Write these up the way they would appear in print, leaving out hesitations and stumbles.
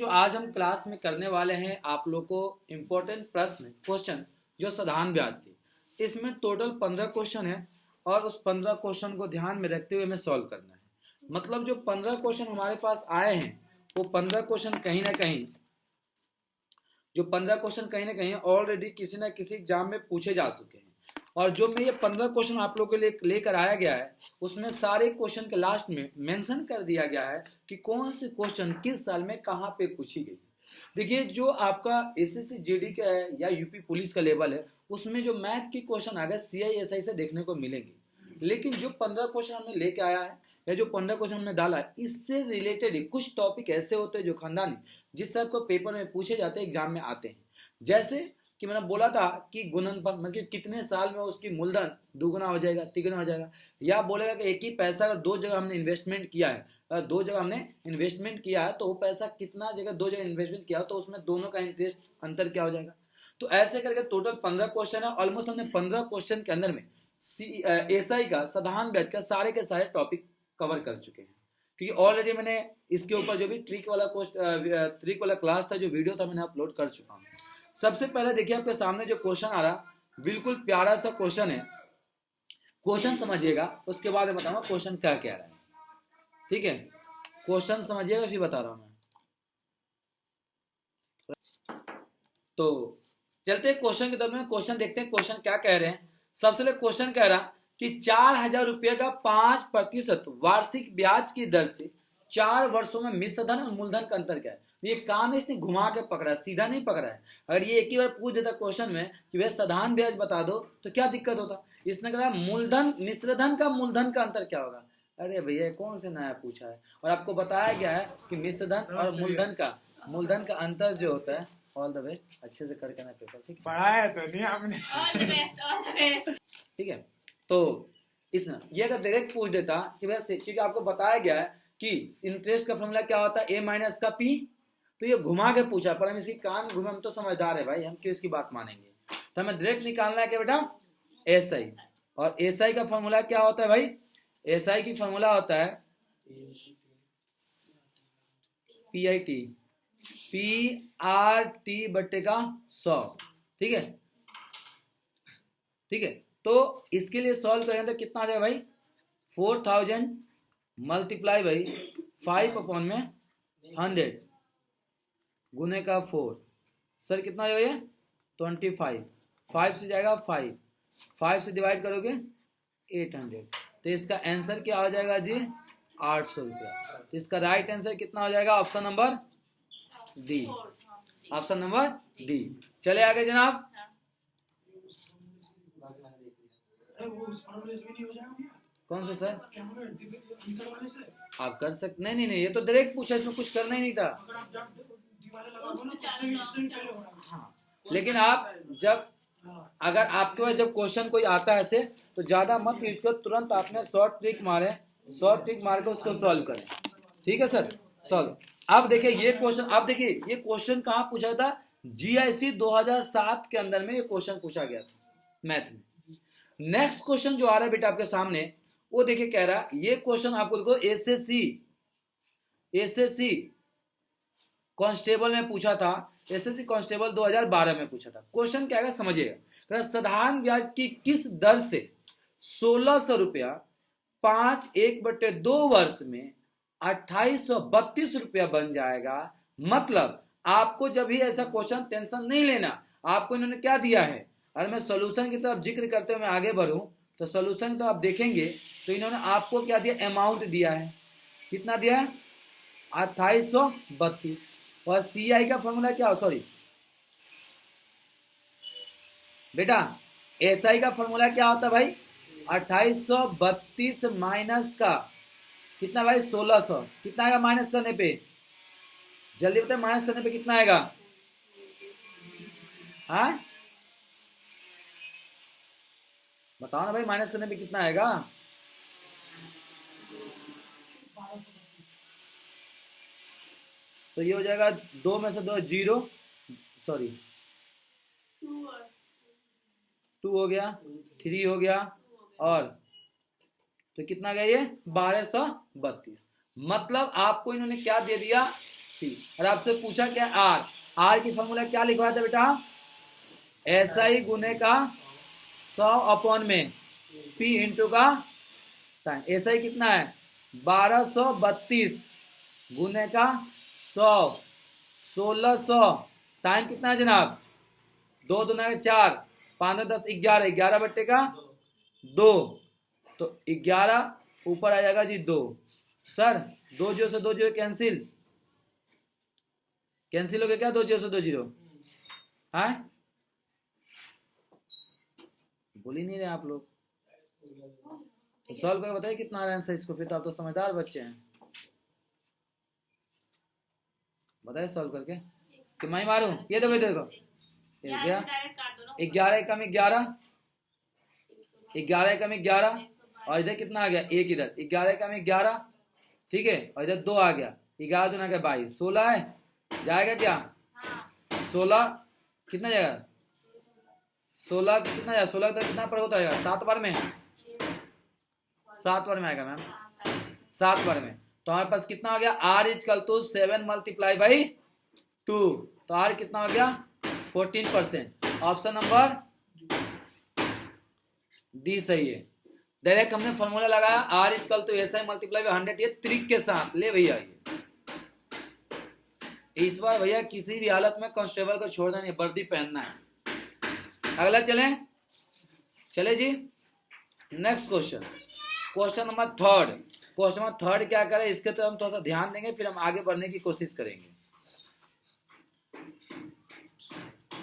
जो आज हम क्लास में करने वाले हैं आप लोग को इम्पोर्टेंट प्रश्न क्वेश्चन जो साधारण ब्याज के, इसमें टोटल 15 क्वेश्चन है और उस 15 क्वेश्चन को ध्यान में रखते हुए हमें सॉल्व करना है। मतलब जो 15 क्वेश्चन हमारे पास आए हैं वो 15 क्वेश्चन कहीं ना कहीं ऑलरेडी किसी ना किसी एग्जाम में पूछे जा चुके हैं। और जो मैं ये 15 क्वेश्चन आप लोगों के लिए लेकर आया गया है उसमें सारे क्वेश्चन के लास्ट में मेंशन कर दिया गया है कि कौन से क्वेश्चन किस साल में कहाँ पे पूछी गई। देखिए जो आपका एसएससी जीडी का है या यूपी पुलिस का लेवल है उसमें जो मैथ के क्वेश्चन आ गए सीआईएसआई से देखने को मिलेंगे, लेकिन जो 15 क्वेश्चन हमने लेके आया है या जो 15 क्वेश्चन हमने डाला है इससे रिलेटेड कुछ टॉपिक ऐसे होते हैं जो खानदानी जिससे आपको पेपर में पूछे जाते हैं, एग्जाम में आते हैं। जैसे कि मैंने बोला था कि गुणनफल मतलब कितने साल में उसकी मूलधन दुगुना हो जाएगा तिगुना हो जाएगा, या बोलेगा कि एक ही पैसा अगर दो जगह हमने इन्वेस्टमेंट किया है, दो जगह हमने इन्वेस्टमेंट किया है तो वो पैसा कितना जगह दो जगह इन्वेस्टमेंट किया तो उसमें दोनों का इंटरेस्ट अंतर क्या हो जाएगा। तो ऐसे करके टोटल 15 क्वेश्चन है। ऑलमोस्ट हमने 15 क्वेश्चन के अंदर में एसआई का साधारण ब्याज का सारे के सारे टॉपिक कवर कर चुके हैं, क्योंकि ऑलरेडी मैंने इसके ऊपर जो भी ट्रिक वाला क्लास था जो वीडियो था मैंने अपलोड कर चुका हूँ। सबसे पहले देखिए आपके सामने जो क्वेश्चन आ रहा बिल्कुल प्यारा सा क्वेश्चन है, क्वेश्चन समझिएगा उसके बाद मैं बताऊंगा क्वेश्चन क्या कह रहा है। ठीक है, क्वेश्चन समझिएगा फिर बता रहा हूं मैं। तो चलते क्वेश्चन की तरफ में, क्वेश्चन देखते हैं क्वेश्चन क्या कह रहे हैं। सबसे पहले क्वेश्चन कह रहा कि 4,000 रुपये का 5% वार्षिक ब्याज की दर से 4 वर्षों में मिश्र धन और मूलधन का अंतर क्या है। ये कान इसने घुमा के पकड़ा है, सीधा नहीं पकड़ा है। अगर ये एक ही बार पूछ देता क्वेश्चन में कि वह साधारण ब्याज बता दो तो क्या दिक्कत होता। इसने कहा मूलधन मिश्रधन का मूलधन का अंतर क्या होगा। अरे भैया कौन से नया पूछा है, और आपको बताया गया है कि मिश्रधन और मूलधन का अंतर जो होता है। ऑल द बेस्ट, अच्छे से करके ना पेपर, ठीक है। पढ़ाया तो नहीं आपने। All the best. ठीक है, तो इसने ये अगर डायरेक्ट पूछ देता कि वैसे, क्योंकि आपको बताया गया है कि इंटरेस्ट का फॉर्मूला क्या होता है ए माइनस का पी, तो ये घुमा के पूछा पर हम इसकी कान घुमे, हम तो समझदार है भाई, हम क्यों इसकी बात मानेंगे। तो हमें डायरेक्ट निकालना है क्या बेटा, एसआई। और एसआई का फॉर्मूला क्या होता है भाई, एसआई की फॉर्मूला होता है पीआईटी, पीआरटी बट्टे का 100। ठीक है, ठीक है। तो इसके लिए सॉल्व करेंगे तो कितना आ जाएगा भाई, 4000 मल्टीप्लाई भाई 5/100 गुने का 4, सर कितना हो जाएगा 25, 5 से जाएगा 5 से डिवाइड करोगे 800, तो इसका आंसर क्या हो जाएगा जी 800 रुपया। तो इसका राइट आंसर कितना हो जाएगा, option number D, option number D. चले आगे जनाब। कौन सा सर, आप कर सकते, नहीं ये तो डायरेक्ट पूछा, इसमें कुछ करना ही नहीं था। हाँ, लेकिन आप जब अगर आपके पास जब क्वेश्चन कोई आता है ऐसे तो ज्यादा मत यूज करो, तुरंत आपने शॉर्ट ट्रिक मार के उसको सॉल्व करें। ठीक है सर, सॉल्व। अब देखिए ये क्वेश्चन, आप देखिए ये क्वेश्चन कहाँ पूछा था, जीआईसी 2007 के अंदर में ये क्वेश्चन पूछा गया था मैथ में। नेक्स्ट क्वेश्चन जो आ रहा है बेटा आपके सामने वो देखिए कह रहा है, ये क्वेश्चन आपको देखो एसएससी कांस्टेबल में पूछा था, एसएससी कांस्टेबल 2012 में पूछा था। क्वेश्चन क्या है समझिएगा, साधारण ब्याज की किस दर से 1600 रुपया 5/1/2 वर्ष में 2832 रुपया बन जाएगा। मतलब आपको जब भी ऐसा क्वेश्चन टेंशन नहीं लेना, आपको इन्होंने क्या दिया है। अगर मैं सॉल्यूशन की तरफ जिक्र करते हुए मैं आगे बढ़ूं तो सॉल्यूशन तो आप देखेंगे तो इन्होंने आपको क्या दिया, अमाउंट दिया है, कितना दिया है 2832। और सीआई का फॉर्मूला क्या हो, सॉरी बेटा एसआई का फॉर्मूला क्या होता है भाई, 2832 माइनस का कितना भाई 1600, कितना आएगा माइनस करने पे, जल्दी बताए माइनस करने पे कितना आएगा। हाँ बताओ ना भाई, माइनस करने पे कितना आएगा। तो ये हो जाएगा 2 में से 2 0, सॉरी 2 हो गया, 3 हो गया, और तो कितना गया ये 1232। मतलब आपको इन्होंने क्या दे दिया, सी। और आपसे पूछा क्या आर, आर की फॉर्मूला क्या लिखवाया था बेटा, SI गुने का 100 अपॉन में P इंटू का टाइम। SI कितना है 1232 गुने का 100 1600 टाइम कितना है जनाब, 2 दूना 4 5 10 11 11 बट्टे का 2, तो 11 ऊपर आ जाएगा जी 2। सर 2 जीरो से 2 जीरो कैंसिल, कैंसिल हो गया क्या 2 जीरो से 2 जीरो, है बोल ही नहीं रहे आप लोग। तो सॉल्व करके बताइए कितना आ रहा है आंसर इसको, फिर तो आप तो समझदार बच्चे हैं, बताइए सॉल्व करके कि मैं मारूं। ये देखो देखो, यार इसको डायरेक्ट काट दो ना। 11 एकम 11, 11 एकम 11, और इधर कितना आ गया एक, इधर 11 एकम 11, ठीक है, और इधर 2 आ गया, 11 दूना क्या 22, 16 है, जाएगा क्या हाँ 16, कितना जाएगा 16 कितना जाएगा, 16 तो कितना पर होता है 7 बार में, 7 बार में आएगा मैम, 7 बार में। तो हमारे पास कितना हो गया, R is equal to 7 multiply by 2, तो आर कितना हो गया 14%। ऑप्शन नंबर डी सही है। डायरेक्ट हमने फॉर्मूला लगाया R is equal to SI multiply by 100, ये ट्रिक के साथ ले भैया। इस बार भैया किसी भी हालत में कांस्टेबल को छोड़ना नहीं, वर्दी पहनना है। अगला चले जी next question, question number third. Question number third क्या करें, इसके तरफ हम थोड़ा सा ध्यान देंगे, फिर हम आगे बढ़ने की कोशिश करेंगे।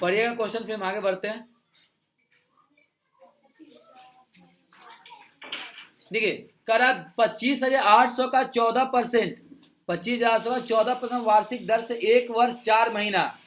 पढ़िएगा क्वेश्चन, फिर हम आगे बढ़ते हैं। देखिए करा 25,800 का 14%, 25,800 का 14% वार्षिक दर से 1 वर्ष 4 महीना,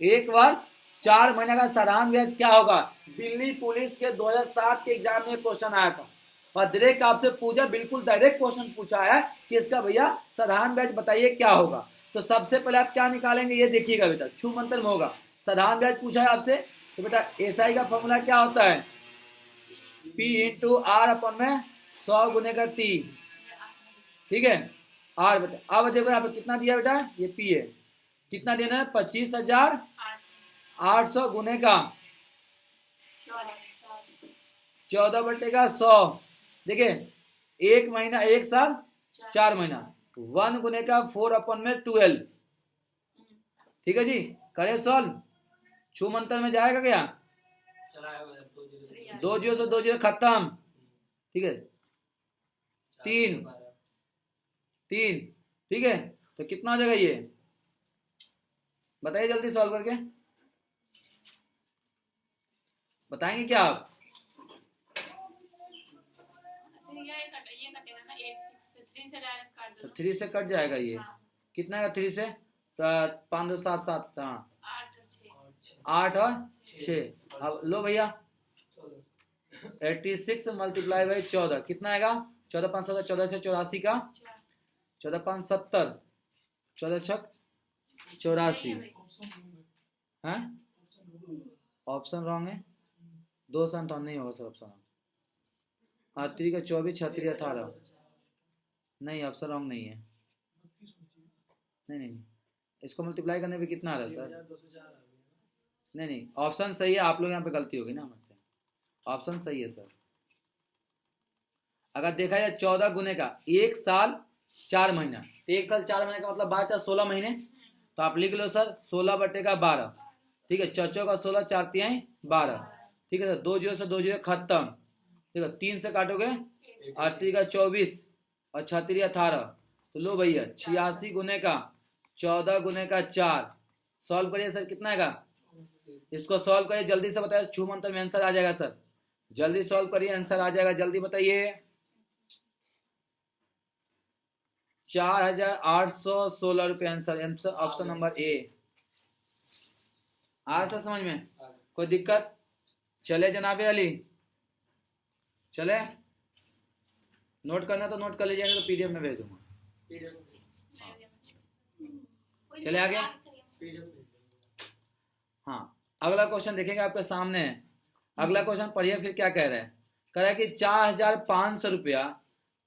1 वर्ष 4 महीना का साधारण ब्याज क्या होगा। दिल्ली पुलिस के 2007 के एग्जाम में क्वेश्चन आया था, और डायरेक्ट आपसे पूछा, बिल्कुल डायरेक्ट क्वेश्चन पूछा है कि इसका भैया साधारण ब्याज बताइए क्या होगा। तो सबसे पहले आप क्या निकालेंगे, ये देखिएगा बेटा, छू मंत्र में होगा। साधारण ब्याज पूछा है आपसे, तो बेटा SI का फॉर्मूला क्या होता है, P इंटू आर अपन में 100 गुने का 3, ठीक है। आर बेटा अब देखो यहाँ पे कितना दिया बेटा, ये P है, कितना देना है 25,800 गुने का 14 बटे का 100, देखिए 1 महीना 1 साल 4 महीना, 1 गुने का 4 अपन में 12, ठीक है जी। करे सॉल्व, छू मंत्र में जाएगा क्या, 2 जीरो से 2 जीरो खत्म, ठीक है 3 3, ठीक है। तो कितना हो जाएगा ये बताइए जल्दी सॉल्व करके, बताएंगे क्या आप, ये कटेगा ना 8 6 3 से डायरेक्ट काट तो दो। 3 से कट जाएगा ये, हाँ। कितना है 3 से, 5 7 7, हाँ 8 और 6। अब लो भैया 86 मल्टीप्लाई बाई 14 कितना आएगा, 14 5 7 14 से 84 का 14 5 70, 14 6 84 है, ऑप्शन रॉन्ग है, 2 संतान नहीं होगा सर ऑप्शन, 3 का 24 36 18, नहीं ऑप्शन रॉन्ग नहीं है, नहीं इसको मल्टीप्लाई करने पे कितना आ रहा है सर, नहीं ऑप्शन सही है, आप लोग यहाँ पे गलती होगी ना हमसे, ऑप्शन सही है सर। अगर देखा जाए 14 गुने का 1 साल 4 महीना, तो 1 साल 4 महीने का मतलब 12 16 महीने, तो आप लिख लो सर 16 बटे का 12, ठीक है, चौचो का 16 4 तिहाई 12, ठीक है सर। 2 जीरो से 2 जीरो खत्म, ठीक है, 3 से काटोगे 8 का 24 और 36 18, तो लो भैया 86 गुने का 14 गुने का 4, सॉल्व करिए सर कितना आएगा, इसको सॉल्व करिए जल्दी से बताइए, छू मंत्र में आंसर आ जाएगा सर, जल्दी सॉल्व करिए आंसर आ जाएगा, जल्दी बताइए। 4,816 रुपये आंसर, ऑप्शन नंबर ए। आ सर समझ में कोई दिक्कत, चले जनाबे अली, चले नोट करना तो नोट कर लीजिएगा, तो PDF में भेज दूंगा, चले आगे। हाँ अगला क्वेश्चन देखेंगे आपके सामने है, अगला क्वेश्चन पढ़िए फिर क्या कह रहा है, कह रहा है कि 4,500 रुपया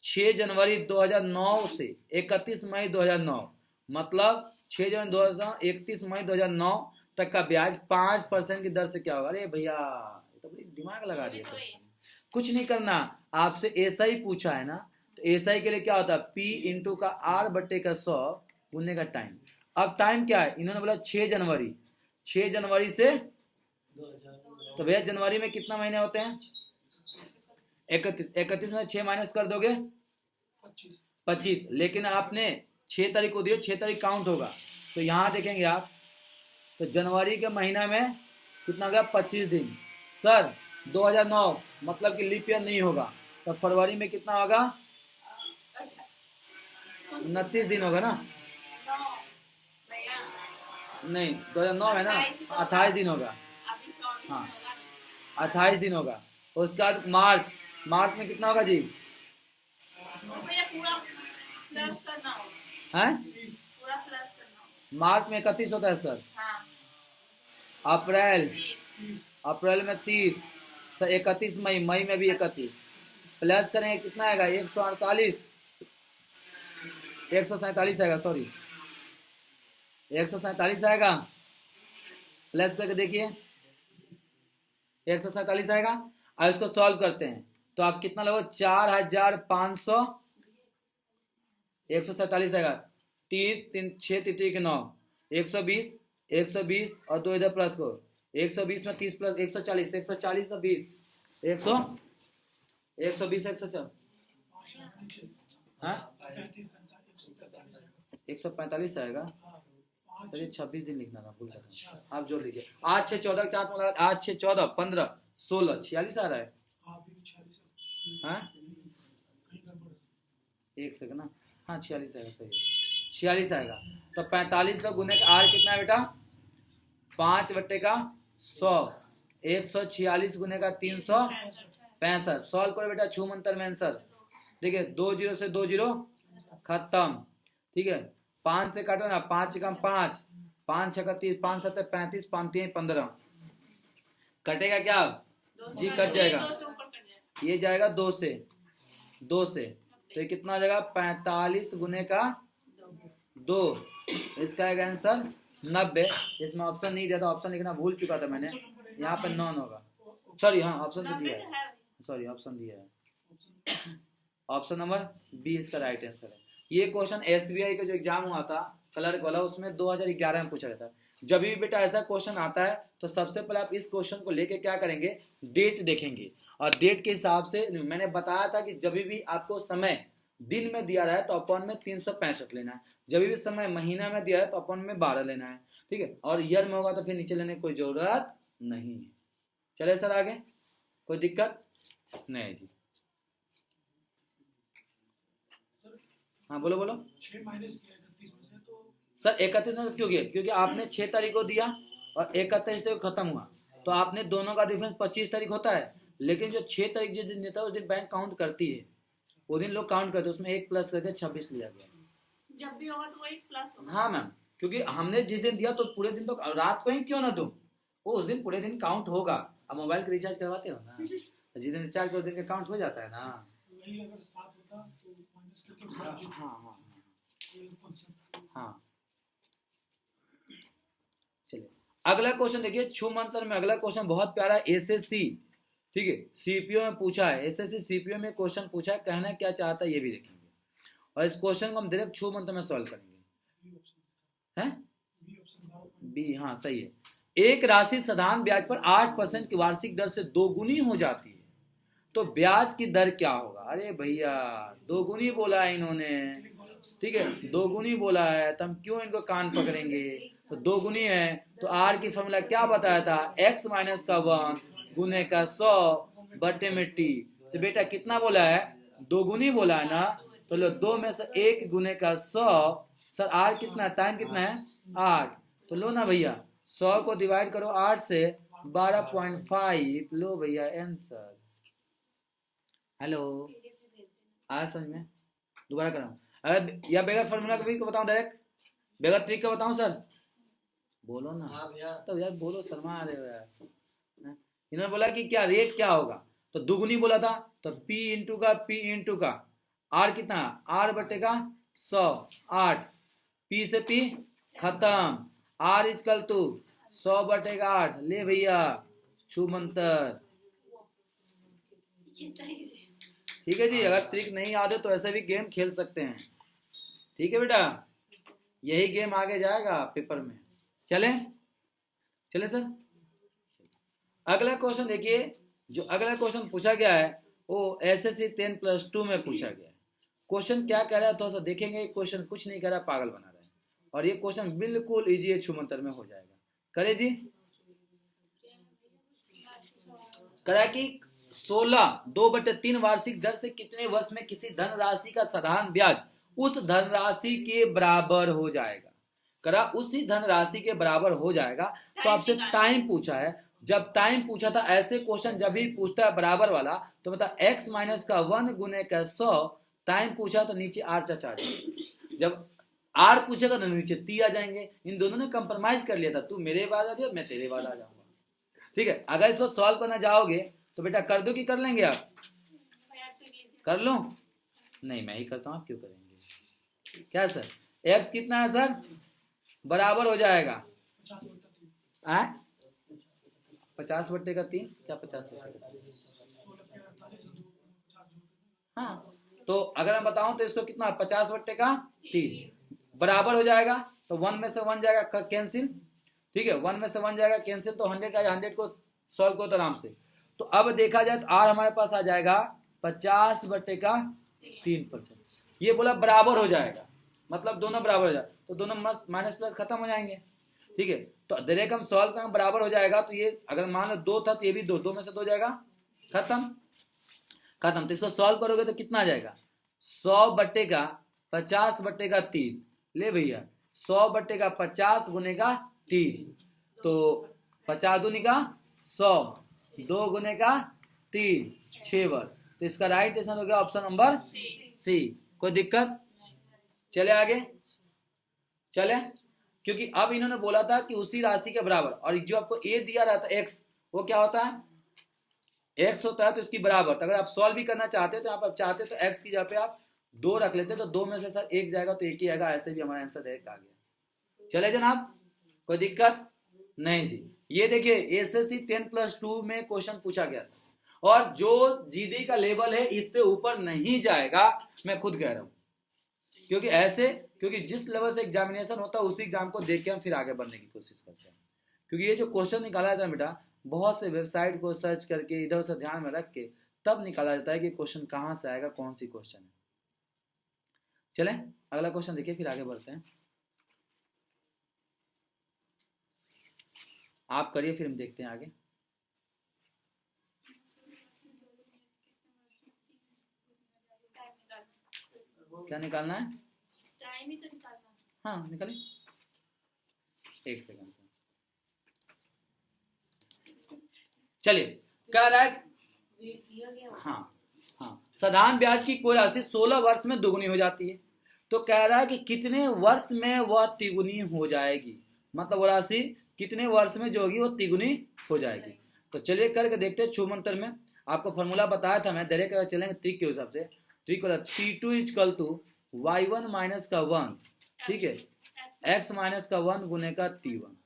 6 जनवरी 2009 से 31 मई 2009, मतलब 6 जनवरी 31 मई 2009 तक का ब्याज 5% की दर से क्या होगा। अरे भैया तो दिमाग लगा दिया। कुछ नहीं करना, आपसे ऐसा ही पूछा है ना, तो ऐसा ही के लिए क्या होता है, P इंटू का R बट्टे का 100 गुने का टाइम। अब टाइम क्या है, इन्होंने बोला 6 जनवरी, 6 जनवरी से, तो भैया जनवरी में कितना महीने होते हैं, 31, 31 में 6 माइनस कर दोगे 25, लेकिन आपने 6 तारीख को दिए, 6 तारीख काउंट होगा, तो यहां देखेंगे आप, तो जनवरी के महीना में कितना गया 25 दिन। सर 2009 मतलब कि लीप ईयर नहीं होगा, तो फरवरी में कितना होगा 29 दिन होगा ना, नहीं 2009 है ना, 28 दिन होगा, हाँ 28 दिन होगा। उसके बाद मार्च, मार्च में कितना होगा जी, हैं मार्च में 31 होता है सर, अप्रैल, अप्रैल में 30, सर 31 मई, मई में भी 31, प्लस करेंगे कितना आएगा 148, 147 आएगा, सॉरी 147 आएगा, प्लस करके देखिए 147 आएगा। अब इसको सॉल्व करते हैं तो आप कितना लोगे 4500, 147 आएगा, 3 3 6 3 9, 120, 120 और 2 इधर प्लस को, 120 में 30 प्लस 140, 140 और 20, 120 140, हाँ 145 आएगा। चलिए 26 दिन लिखना था, भूल गया, आप जोड़ लीजिए। 8 6 14 4 8 6 14 15 16 46 आ रहा है, हाँ एक सेकंड ना, हाँ 46 आएगा, सही है 46 आएगा। तो 45 गुने का आर कितना है बेटा 5 बट्टे का 100, 146 गुने का 365। सॉल्व करो बेटा, छू मंतर में आंसर, ठीक है 2 0 से 2 0 खत्म, ठीक है 5 से काटो ना, 5 कम 5, 5 6 30, 5 7 35, 5 3 15, कटेगा क्या जी, कट जाएगा, ये जाएगा 2 से, 2 से, तो ये कितना आ जाएगा 45 गुने का 2, इसका आएगा आंसर 90। इसमें ऑप्शन नहीं दिया था, ऑप्शन लिखना भूल चुका था मैंने, यहाँ पे नॉन होगा, सॉरी हाँ ऑप्शन तो दिया है, सॉरी ऑप्शन दिया है, ऑप्शन नंबर बी इसका राइट आंसर है। ये क्वेश्चन एसबीआई का जो एग्जाम हुआ था क्लर्क वाला, उसमें 2011 में पूछा गया था। जब भी बेटा ऐसा क्वेश्चन आता है तो सबसे पहले आप इस क्वेश्चन को लेके क्या करेंगे, डेट देखेंगे, और डेट के हिसाब से मैंने बताया था कि जब भी आपको समय दिन में दिया रहा है तो अपन में 365 लेना है, जब भी समय महीना में दिया है तो अपन में 12 लेना है, ठीक है, और ईयर में होगा तो फिर नीचे लेने की कोई जरूरत नहीं है। चले सर आगे, कोई दिक्कत नहीं जी, हाँ बोलो बोलो। 6 माइनस किया 31 में से, तो सर 31 में क्यों किया, क्योंकि आपने 6 तारीख को दिया और 31 तारीख खत्म हुआ, तो आपने दोनों का डिफरेंस 25 तारीख होता है, लेकिन जो 6 तारीख जिस दिन देता है उस दिन बैंक काउंट करती है, वो दिन लोग काउंट करते हैं, उसमें 1 प्लस करके 26 लिया गया। जब भी होगा तो वो 1 प्लस होगा। हाँ मैम, क्योंकि हमने जिस दिन दिया तो पूरे दिन, तो रात को ही क्यों ना तुम, वो उस दिन पूरे दिन काउंट होगा। अब मोबाइल का रिचार्ज करवाते हो ना, जिस दिन रिचार्ज उस दिन का काउंट हो जाता है ना। वही अगर 7 होता तो माइनस करके हाँ 7 हाँ हाँ हाँ, चलिए अगला क्वेश्चन देखिए, छू मंत्र में अगला क्वेश्चन बहुत प्यारा है, एसएससी, ठीक है सीपीओ में पूछा है, एसएससी सीपीओ में क्वेश्चन पूछा है, कहना क्या चाहता है ये भी देखेंगे, और इस क्वेश्चन को हम डायरेक्ट छू मंत्र में सॉल्व करेंगे, हैं बी, हाँ सही है। एक राशि साधारण ब्याज पर 8% की वार्षिक दर से दोगुनी हो जाती है, तो ब्याज की दर क्या होगा। अरे भैया दोगुनी बोला है इन्होंने, ठीक है दोगुनी बोला है, तो हम क्यों इनको कान पकड़ेंगे, तो दोगुनी है, तो आर की फॉर्मूला क्या बताया था, x माइनस का 1 गुने का 100 बटे में टी, तो बेटा कितना बोला है, दोगुनी बोला है ना, तो लो 2 में से 1 गुने का 100, सर आर कितना, टाइम कितना है 8, तो लो ना भैया 100 को डिवाइड करो 8 से 12.5, लो भैया आंसर। हेलो आया समझ में, दोबारा कराऊं, अगर या बगैर फॉर्मूला का भी बताऊं, डायरेक्ट बगैर ट्रिक का बताऊं सर, बोलो ना। हाँ भैया, तो यार बोलो, शर्मा आ रहे हो यार। इन्होंने बोला कि क्या रेट क्या होगा, तो दुगुनी बोला था, तो P इंटू का आर कितना, आर बटे का 100, 8, P से P खत्म। R is equal to 100/8। ले भैया छू मंतर। ठीक है जी, अगर ट्रिक नहीं याद है तो ऐसे भी गेम खेल सकते हैं। ठीक है बेटा, यही गेम आगे जाएगा पेपर में। चले चले सर, अगला क्वेश्चन देखिए। जो अगला क्वेश्चन पूछा गया है वो SSC 10+2 में पूछा गया है। क्वेश्चन क्या कह रहा है थोड़ा सा देखेंगे। क्वेश्चन कुछ नहीं कह रहा, पागल बना रहा है। और ये क्वेश्चन बिल्कुल इजी है, छुमंतर में हो जाएगा। करे जी, करा कि 16 2/3 वार्षिक दर से कितने वर्ष में किसी धनराशि का साधारण ब्याज उस धनराशि के बराबर हो जाएगा। करा उसी धनराशि के बराबर हो जाएगा। तो आपसे टाइम पूछा है। जब टाइम पूछा था, ऐसे क्वेश्चन जब भी पूछता है बराबर वाला, तो मतलब x माइनस का 1 गुने का 100। टाइम पूछा तो नीचे r चचा जाएगा। जब r पूछेगा तो नीचे t आ जाएंगे। इन दोनों ने कंप्रोमाइज कर लिया था, तू मेरे बाद आ जाओ, मैं तेरे बाद आ जाऊंगा। ठीक है, अगर इसको सॉल्व करना जाओगे तो बेटा कर दो कि कर लेंगे आप? कर लो। नहीं, मैं ही करता हूं, आप क्यों करेंगे? क्या सर, x कितना है सर? बराबर हो जाएगा 50/3। क्या 50/3? हाँ, तो अगर मैं बताऊं तो इसको कितना 50/3 बराबर हो जाएगा। तो 1 में से 1 जाएगा कैंसिल। ठीक है, 1 में से 1 जाएगा कैंसिल, तो 100 आएगा। 100 को सॉल्व करो तो आराम से। तो अब देखा जाए तो r हमारे पास आ जाएगा 50/3%। ये बोला बराबर हो जाएगा, मतलब दोनों बराबर हो जाए तो दोनों माइनस प्लस खत्म हो जाएंगे। ठीक है, तो डायरेक्ट हम सॉल्व करें बराबर हो जाएगा। तो ये अगर मान लो 2 था तो ये भी 2 में से 2 जाएगा, खत्म। तो इसको सॉल्व करोगे तो कितना आ जाएगा? 100/50/3। ले भैया 100/50 गुने का 3, तो 50 दूनी का 100, 2 गुने का 3, 6 बार। तो इसका राइट आंसर हो गया ऑप्शन नंबर सी। कोई दिक्कत? चले आगे, चले। क्योंकि अब इन्होंने बोला था कि उसी राशि के बराबर, और जो आपको ए दिया रहता है x, वो क्या होता है? x होता है तो इसकी बराबर। तो अगर आप सॉल्व भी करना चाहते हो तो आप चाहते तो x की जगह पे आप 2 रख लेते, तो 2 में से सर 1 जाएगा तो 1 ही आएगा। ऐसे भी हमारा आंसर डायरेक्ट आ गया। चले जनाब, कोई दिक्कत नहीं जी। ये देखिए SSC 10+2 में क्वेश्चन पूछा गया था, और जो GD का लेवल है इससे ऊपर नहीं जाएगा, मैं खुद कह रहा हूं। क्योंकि जिस लेवल से एग्जामिनेशन होता है उसी एग्जाम को देख के हम फिर आगे बढ़ने की कोशिश करते हैं। क्योंकि ये जो क्वेश्चन निकाला जाता है बेटा, बहुत से वेबसाइट को सर्च करके इधर उधर ध्यान में रख के तब निकाला जाता है कि क्वेश्चन कहां से आएगा, कौन सी क्वेश्चन है। चले अगला क्वेश्चन देखिए, फिर आगे बढ़ते हैं। आप करिए, फिर हम देखते हैं आगे। क्या निकालना है? टाइम ही तो निकालना है। हाँ निकालिए, 1 सेकंड से। चलिए, कह रहा है हाँ, साधारण ब्याज की कोई राशि 16 वर्ष में दुगुनी हो जाती है। तो कह रहा है कि कितने वर्ष में वह तिगुनी हो जाएगी, मतलब वो राशि कितने वर्ष में जो होगी वो तिगुनी हो जाएगी। तो चलिए करके देखते हैं। छूमंतर में आपको फॉर्मूला बताया था मैं, डायरेक्ट चलेंगे ट्रिक के हिसाब से। ट्रिक वाला T2 equal to y1 minus का 1, ठीक है, x माइनस का 1 गुने का T1।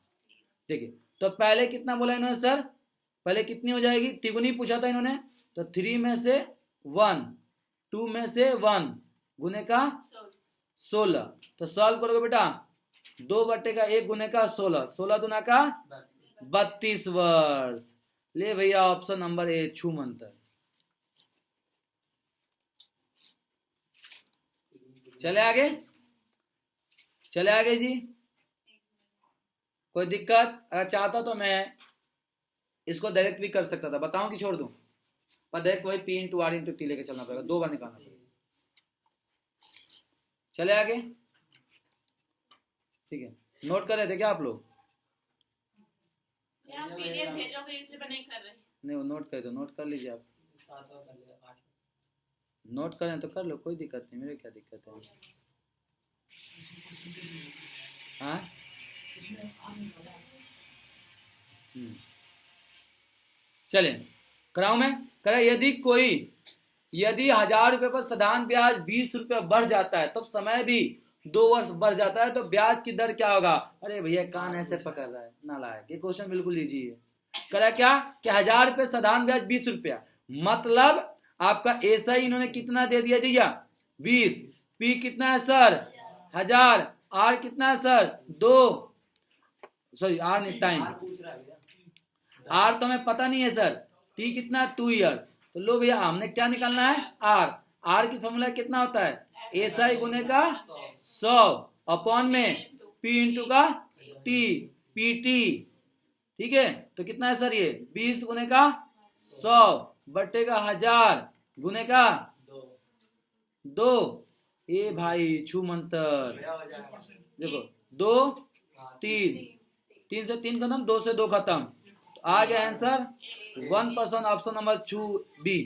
देखिए, तो पहले कितना बोला इन्होंने सर? पहले कितनी हो जाएगी? तिगुनी पूछा था इन्होंने, तो 3 में से 1, 2 में से 1 गुने का 16। तो सॉल्व करोगे बेटा, 2/1 गुने का 16, 16 दुना का 32 वर्ष। ले भैया ऑप्शन नंबर ए छूमंतर। चले आगे, चले आगे जी। कोई दिक्कत? अगर चाहता तो मैं इसको डायरेक्ट भी कर सकता था, बताऊं कि छोड़ दूं? पर डायरेक्ट वही P × R × T लेके चलना पड़ेगा, 2 बार निकालना पड़ेगा। चले आगे, ठीक है। नोट कर रहे थे क्या आप लोग? आप पीडीएफ भेजोगे इसलिए मैं नहीं कर रही। नहीं, वो नोट करे तो नोट कर लीजिए आप। नोट करें तो कर लो, कोई दिक्कत नहीं, मेरे क्या दिक्कत है। हाँ चलें, कराऊं मैं? करा यदि 1000 रुपए पर साधारण ब्याज 20 रुपए बढ़ जाता है, तब समय भी 2 वर्ष बढ़ जाता है तो ब्याज की दर क्या होगा? अरे भैया कान ऐसे पकड़ रहा है नालायक, ये क्वेश्चन बिल्कुल इजी है। करा क्या कि 1000 रुपये साधारण ब्याज 20 रुपया, मतलब आपका एसआई इन्होंने कितना दे दिया भैया 20, पी कितना है सर 1000, आर कितना है सर 2, सॉरी आर नहीं टाइम, आर तो हमें पता नहीं है सर, टी कितना है 2 ईयर्स। तो लो भैया हमने क्या निकालना है आर, आर की फॉर्मूला कितना होता है एसआई गुने का 100 अपॉन में पी इंटू का टी, पीटी, ठीक है। तो कितना है सर ये 20 गुने का 100 बटे का 1000 गुने का 2, ए भाई छू मंतर, देखो 2 3, 3 से 3 खत्म, 2 से 2 खत्म, तो आ गया आंसर 1% ऑप्शन नंबर छू बी,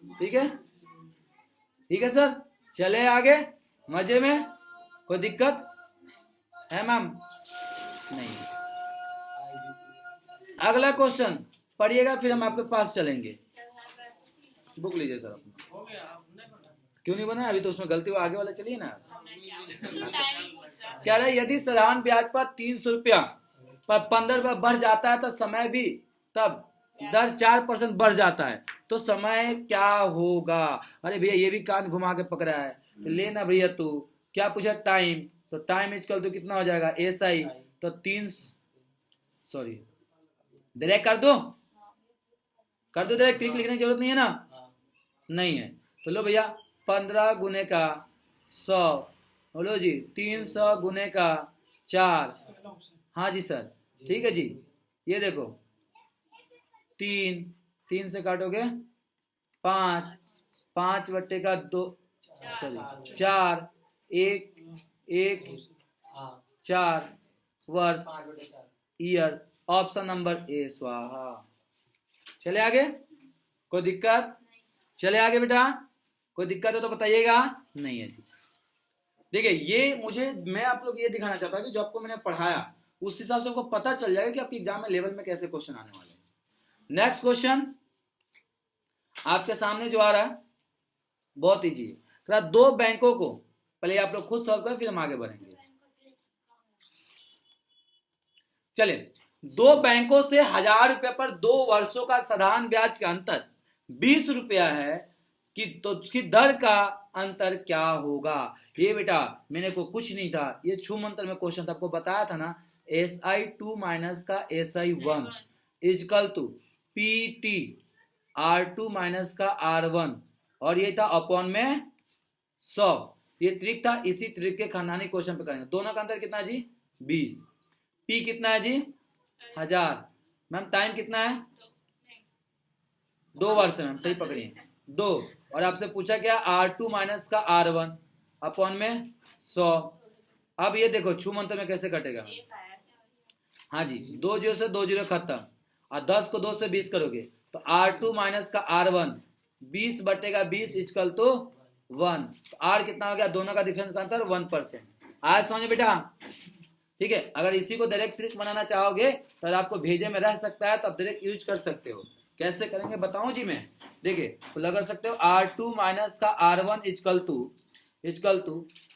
ठीक है, ठीक है सर। चले आगे मजे में, कोई दिक्कत है मैम? नहीं। अगला क्वेश्चन पढ़िएगा फिर हम आपके पास चलेंगे। बुक लीजिए सर अपना। क्यों नहीं बना? अभी तो उसमें गलती हुआ, आगे वाला चलिए ना। कह रहे यदि साधारण ब्याज पर 300 रुपया पर 15 रुपया बढ़ जाता है तो समय भी तब दर 4% बढ़ जाता है तो समय क्या होगा? अरे भैया ये भी कान घुमा के पकड़ा है, तो लेना भैया तू क्या पूछा टाइम, तो टाइम इजकल तो कितना हो जाएगा एसआई, तो 3, सॉरी डायरेक्ट कर दो डायरेक्ट, क्लिक लिखने की जरूरत नहीं है ना, नहीं है। तो लो भैया 15 गुने का 100, बोलो जी 300 गुने का 4, हाँ जी सर, ठीक है जी। ये देखो 3 से काटोगे 5, 5 बट्टे का 2, सॉरी 4, 1 4 वर्ष ईयर, ऑप्शन नंबर ए स्वाहा। चले आगे, कोई दिक्कत? चले आगे बेटा, कोई दिक्कत है तो बताइएगा, नहीं है जी। देखिए ये मैं आप लोग ये दिखाना चाहता हूँ कि जो आपको मैंने पढ़ाया उस हिसाब से आपको पता चल जाएगा कि आपके एग्जाम में लेवल में कैसे क्वेश्चन आने वाले हैं। नेक्स्ट क्वेश्चन आपके सामने जो आ रहा है बहुत इजी है। 2 बैंकों को, पहले आप लोग खुद सॉल्व करें फिर हम आगे बढ़ेंगे। चले 2 बैंकों से 1000 रुपए पर 2 वर्षों का साधारण ब्याज का अंतर 20 रुपया है कि तो उसकी दर का अंतर क्या होगा? ये बेटा मैंने को कुछ नहीं था, ये छू मंत्र में क्वेश्चन था, आपको बताया था ना SI2 माइनस का SI1 is equal to PT R2 minus का R1, और ये था अपॉन में 100, ये ट्रिक था, इसी ट्रिक के खानदानी क्वेश्चन पे करेंगे। दोनों का अंतर कितना है जी 20, P कितना है जी 1000, मैम टाइम कितना है 2 वर्ष है मैम, सही पकड़िए 2, और आपसे पूछा क्या R2 माइनस का R1 अपॉन में 100। अब ये देखो छू मंत्र में कैसे कटेगा, हाँ जी 2 0 से 2 0 खत्म, और 10 को 2 से 20 करोगे तो R2 माइनस का R1 20 बटेगा 20 इजकल तो 1, तो R कितना हो गया, दोनों का डिफरेंस का अंतर 1%। आज समझो बेटा, ठीक है। अगर इसी को डायरेक्ट ट्रिक बनाना चाहोगे तो आपको भेजे में रह सकता है, तो आप डायरेक्ट यूज कर सकते हो। कैसे करेंगे बताऊं जी मैं, देखिए तो लगा सकते हो R2 माइनस का R1 is equal to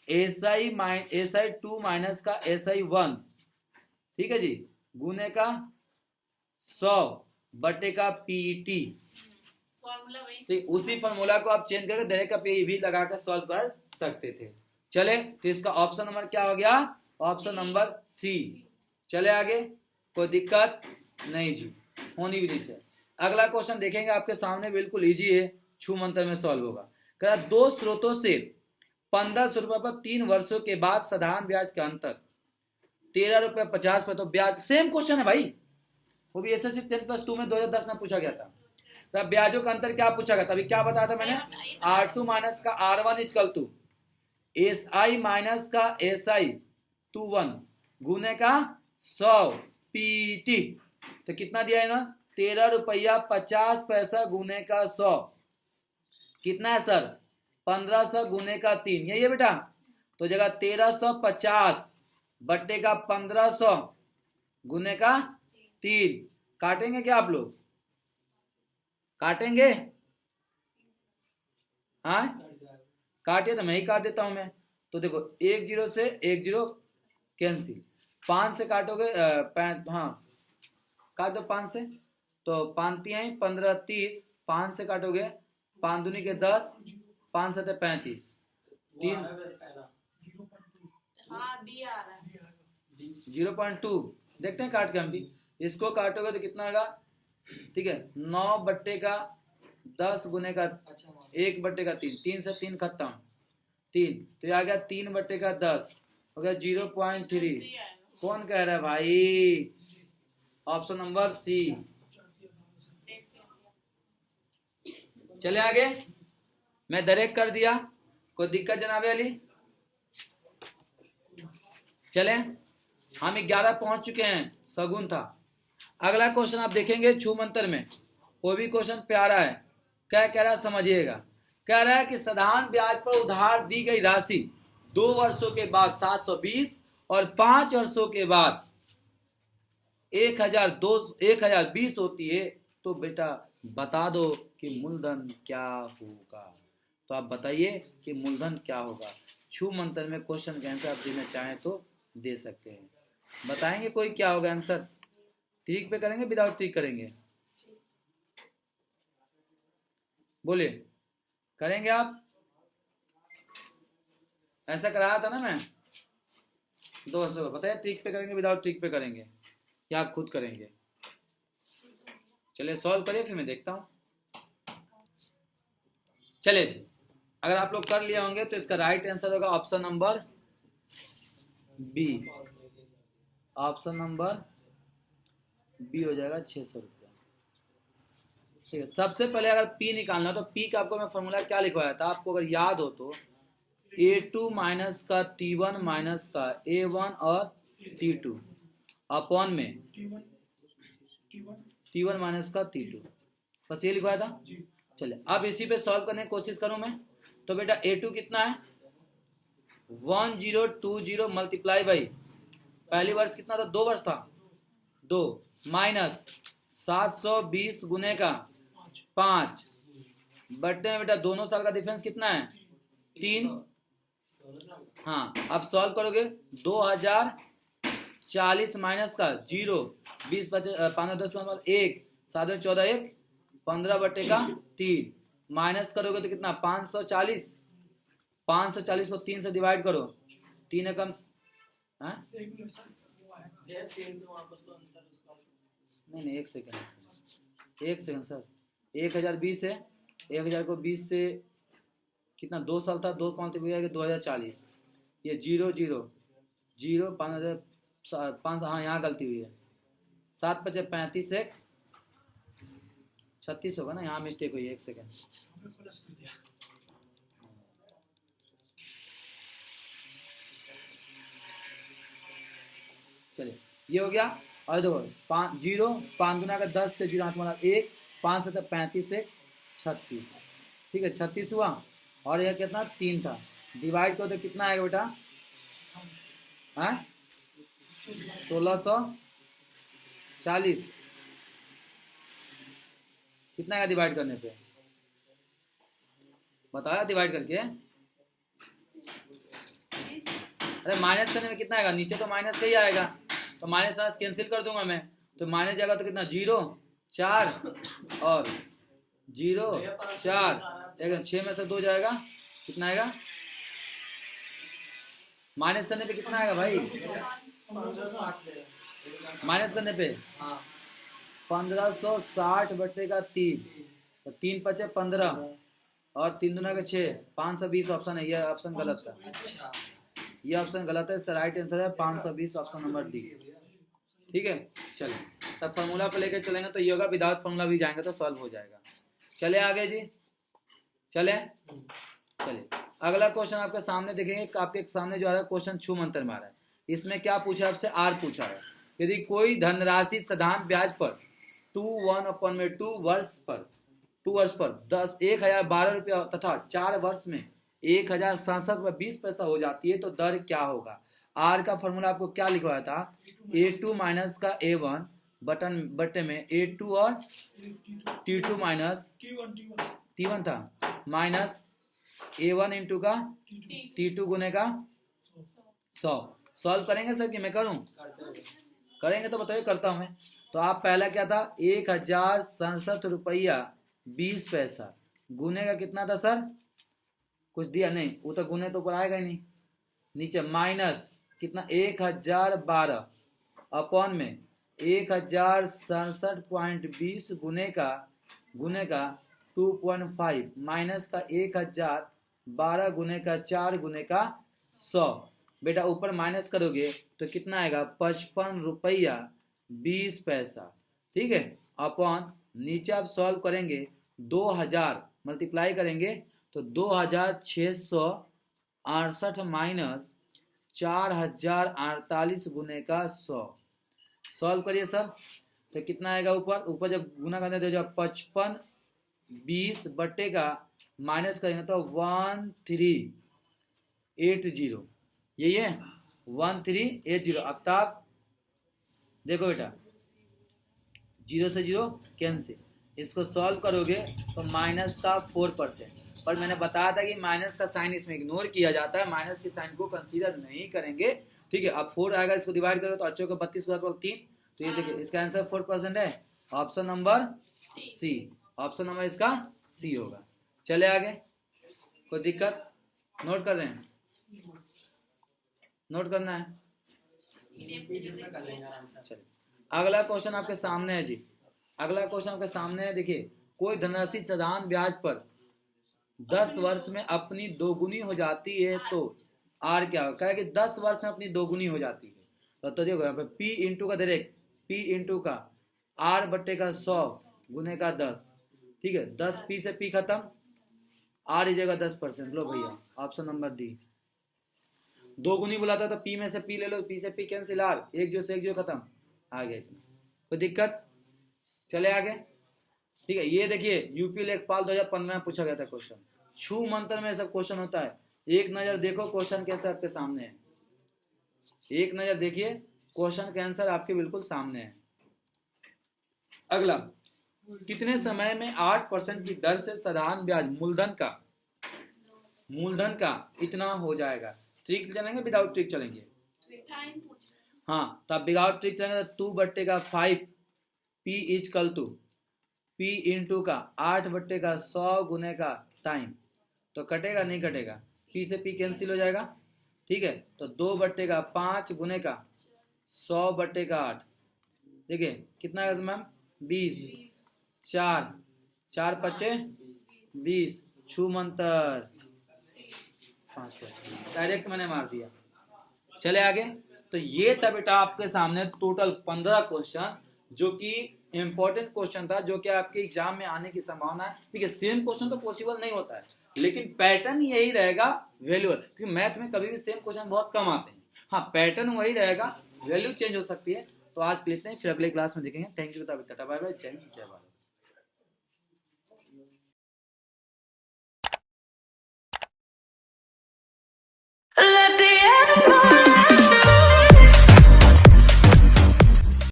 SI2 minus का SI1, ठीक है जी, गुने का 100 बटे का PT, ठीक, उसी फॉर्मूला को आप चेंज करके डायरेक्ट पे भी लगा कर सॉल्व कर सकते थे। चले तो इसका ऑप्शन नंबर क्या हो गया, ऑप्शन नंबर सी। चले आगे, कोई दिक्कत नहीं जी, होनी भी नहीं चाहिए। अगला क्वेश्चन देखेंगे आपके सामने, बिल्कुल इजी है, छू मंत्र में सॉल्व होगा। कह 2 स्रोतों से 1500 रुपए पर 3 वर्षों के बाद साधारण ब्याज का अंतर 13 रुपए 50 पैसे, तो ब्याज सेम क्वेश्चन है भाई, वो भी एसएससी 10+2 में 2010 में पूछा गया था। तो ब्याजों का अंतर क्या पूछा गया था, अभी क्या बताया था मैंने, R2 माइनस का R1 equal to SI minus का SI21 गुने का 100 PT, तो कितना दिया है ना 13 रुपया 50 पैसा गुने का 100, कितना है सर 1500 गुने का 3, यही है बेटा। तो जगह 1350 बट्टे का 1500 गुने का 3, काटेंगे क्या आप लोग, काटेंगे? हाँ काटिए, तो मैं ही काट देता हूं मैं, तो देखो 10 से 10 कैंसिल, 5 से काटोगे हाँ काट दो 5 से, तो 5 हैं 15 30, 5 से काटोगे 5 दूनी के 10, 5 7 35, 3 हाँ डी आ रहा है 0.2 देखते हैं काट के हम भी। इसको काटोगे तो कितना होगा, ठीक है 9 बट्टे का 10 गुने का 1 बट्टे का 3, 3 से 3 खत्म 3, तो ये आ गया 3 बट्टे का 10 हो गया 0.3। कौन कह रहा है भाई, ऑप्शन नंबर सी। चले आगे, मैं डायरेक्ट कर दिया, कोई दिक्कत जनाबे अली। चले हम 11 पहुंच चुके हैं, सगुन था। अगला क्वेश्चन आप देखेंगे छू मंत्र में, वो भी क्वेश्चन प्यारा है। क्या कह रहा है समझिएगा, कह रहा है कि साधारण ब्याज पर उधार दी गई राशि 2 वर्षों के बाद 720 और 5 वर्षों के बाद 1020 होती है, तो बेटा बता दो कि मूलधन क्या होगा। तो आप बताइए कि मूलधन क्या होगा। छू मंत्र में क्वेश्चन का आंसर आप देना चाहें तो दे सकते हैं। बताएंगे कोई क्या होगा आंसर, ट्रिक पे करेंगे विदाउट ट्रिक करेंगे, बोलिए करेंगे आप। ऐसा कराया था ना मैं, दोस्तों बताइए ट्रिक पे करेंगे विदाउट ट्रिक पे करेंगे या आप खुद करेंगे। चलिए सॉल्व करिए फिर मैं देखता हूं। चलिए जी, अगर आप लोग कर लिए होंगे तो इसका राइट आंसर होगा option number B. Option number B हो जाएगा 600 रुपया। ठीक है, सबसे पहले अगर पी निकालना तो पी का आपको मैं फॉर्मूला क्या लिखवाया था, आपको अगर याद हो तो A2 माइनस का T1 माइनस का A1 और T2 अपॉन में T1 माइनस का T2, बस ये लिखवाया था। चलिए अब इसी पे सॉल्व करने की कोशिश करूं मैं। तो बेटा A2 कितना है 1020 मल्टीप्लाई बाई पहली वर्ष कितना था, 2 वर्ष था, 2 माइनस 720 गुने का 5 बट्टे में बेटा दोनों साल का डिफरेंस कितना है 3। हाँ अब सॉल्व करोगे 2040 माइनस का 0, 20 5 10 1 7 14 1 15 बट्टे का 3 माइनस करोगे तो कितना 540 को 3 से डिवाइड करो, 3 है कम नहीं 1 सेकंड सर, 1020 है, 1000 को 20 से कितना 2 साल था, 2 कौन थे 2040, ये 0 0 0 5 हाँ यहाँ गलती हुई है, 7 5 35 1 36 होगा ना, यहाँ मिस्टेक हुई है, 1 सेकंड। चलिए ये हो गया, और देखो 5 0 5 गुना का 10 से 0 8 1 5 7 35 1 36, ठीक है 36 हुआ, और यह कितना 3 था, डिवाइड करो तो कितना आएगा बेटा 1640 कितना आएगा डिवाइड करने पे, बताया डिवाइड करके। अरे माइनस करने में कितना आएगा, नीचे तो माइनस का ही आएगा, तो माइनस माइनस कैंसिल कर दूंगा मैं, तो माइनस जाएगा तो कितना 0 4 और 0 4 6 में से 2 जाएगा, कितना आएगा माइनस करने पे कितना आएगा भाई, माइनस करने पे 1560 बटे का 3, तो 3 5 15 और 3 दूना का 6, 520 ऑप्शन है, ये ऑप्शन गलत था, ये ऑप्शन गलत है, इसका राइट आंसर है 520 ऑप्शन नंबर डी। ठीक है चलिए, तब फॉर्मूला पे लेकर चलेंगे तो ये होगा, विदाउट फॉर्मूला भी जाएंगे तो सॉल्व हो जाएगा। चले आगे जी, चले चलिए अगला क्वेश्चन आपके सामने देखेंगे, आपके सामने जो आ रहा है क्वेश्चन छू मंत्र में आ रहा है। इसमें क्या पूछा है आपसे, आर पूछा है, यदि कोई धनराशि साधारण ब्याज पर 2 वर्ष पर 1012 रुपया तथा 4 वर्ष में 1067.20 हो जाती है, तो दर क्या होगा। आर का फॉर्मूला आपको क्या लिखवाया था, A2 माइनस का A1 बटे में A2 और T2 माइनस T1 था माइनस A1 इंटू का T2 T2 गुने का 100। सॉल्व करेंगे सर कि मैं करूं? करेंगे तो बताइए, करता हूं मैं। तो आप पहला क्या था, 1067 रुपया 20 पैसा गुने का कितना था सर? कुछ दिया नहीं, वो तो गुने तो ऊपर आएगा ही नहीं। नीचे माइनस कितना, 1012 अपॉन में 1067.20 गुने का 2.5 माइनस का 1012 गुने का 4 गुने का 100। बेटा ऊपर माइनस करोगे तो कितना आएगा, 55 रुपया 20 पैसा। ठीक है, अपॉन नीचे आप सॉल्व करेंगे 2000 मल्टीप्लाई करेंगे तो 2668 माइनस 4048 गुने का 100। सॉल्व करिए सर, तो कितना आएगा ऊपर जब गुना करने तो जब 55 20 बट्टे का माइनस करेंगे तो 1380, यही है 1380। अब तक देखो बेटा, 0 से 0 कैंसिल, इसको सॉल्व करोगे तो माइनस का 4%। पर मैंने बताया था कि माइनस का साइन इसमें इग्नोर किया जाता है, माइनस के साइन को कंसीडर नहीं करेंगे। ठीक है, अब 4 आएगा, इसको डिवाइड करोगे तो अच्छे को 32 3, तो ये देखिए इसका आंसर 4% है। Option number C, option number इसका सी होगा। चले आगे, कोई दिक्कत? नोट कर रहे हैं? नोट करना है? चलिए अगला क्वेश्चन आपके सामने है जी। अगला क्वेश्चन आपके सामने है, देखिए कोई धनराशि साधारण ब्याज पर 10 वर्ष में अपनी दोगुनी हो जाती है तो आर क्या होगा? कहा कि 10 वर्ष में अपनी दोगुनी हो जाती है तो देखो यहाँ पे P इंटू का डायरेक्ट P इंटू का R बट्टे का 100 गुने का 10। ठीक है, 10 P से P खत्म, R इजेगा 10%। लो भैया ऑप्शन नंबर डी। दोगुनी बुलाता तो P में से P ले लो, P से P कैंसिल, R एक जो से एक जो खत्म, आ गया इतना। कोई दिक्कत? चले आगे। ठीक है, ये देखिए यूपी लेखपाल 2015 में पूछा गया था क्वेश्चन, छू मंत्र में सब क्वेश्चन होता है। एक नजर देखो क्वेश्चन के आंसर आपके सामने है, एक नजर देखिए क्वेश्चन के आंसर आपके बिल्कुल सामने है। अगला, कितने समय में 8% की दर से साधारण ब्याज मूलधन का इतना हो जाएगा? ट्रिक चलेंगे विदाउट ट्रिक चलेंगे? हाँ, तो विदाउट ट्रिक चलेंगे तो 2 बट्टे का 5 P is equal to P into का 8 बट्टे का 100 गुने का टाइम, तो कटेगा नहीं कटेगा, P से P कैंसिल हो जाएगा। ठीक है, तो 2 बट्टे का 5 गुने का 100 बट्टे का 8, देखिए कितना है मैम, 20, 4 पच्चे 20, छू मंतर 5, डायरेक्ट मैंने मार दिया। चले आगे। तो ये था बेटा आपके सामने टोटल 15 क्वेश्चन, जो कि इंपॉर्टेंट क्वेश्चन था, जो कि आपके एग्जाम में आने की संभावना है। ठीक है, सेम क्वेश्चन तो पॉसिबल नहीं होता है, लेकिन पैटर्न यही रहेगा वैल्यूअल, क्योंकि मैथ में कभी भी सेम क्वेश्चन बहुत कम आते हैं। हाँ, पैटर्न वही रहेगा, वैल्यू चेंज हो सकती है। तो आज लेते हैं, फिर अगले क्लास में देखेंगे। Thank you, tata bye bye, जय हिंद जय भारत।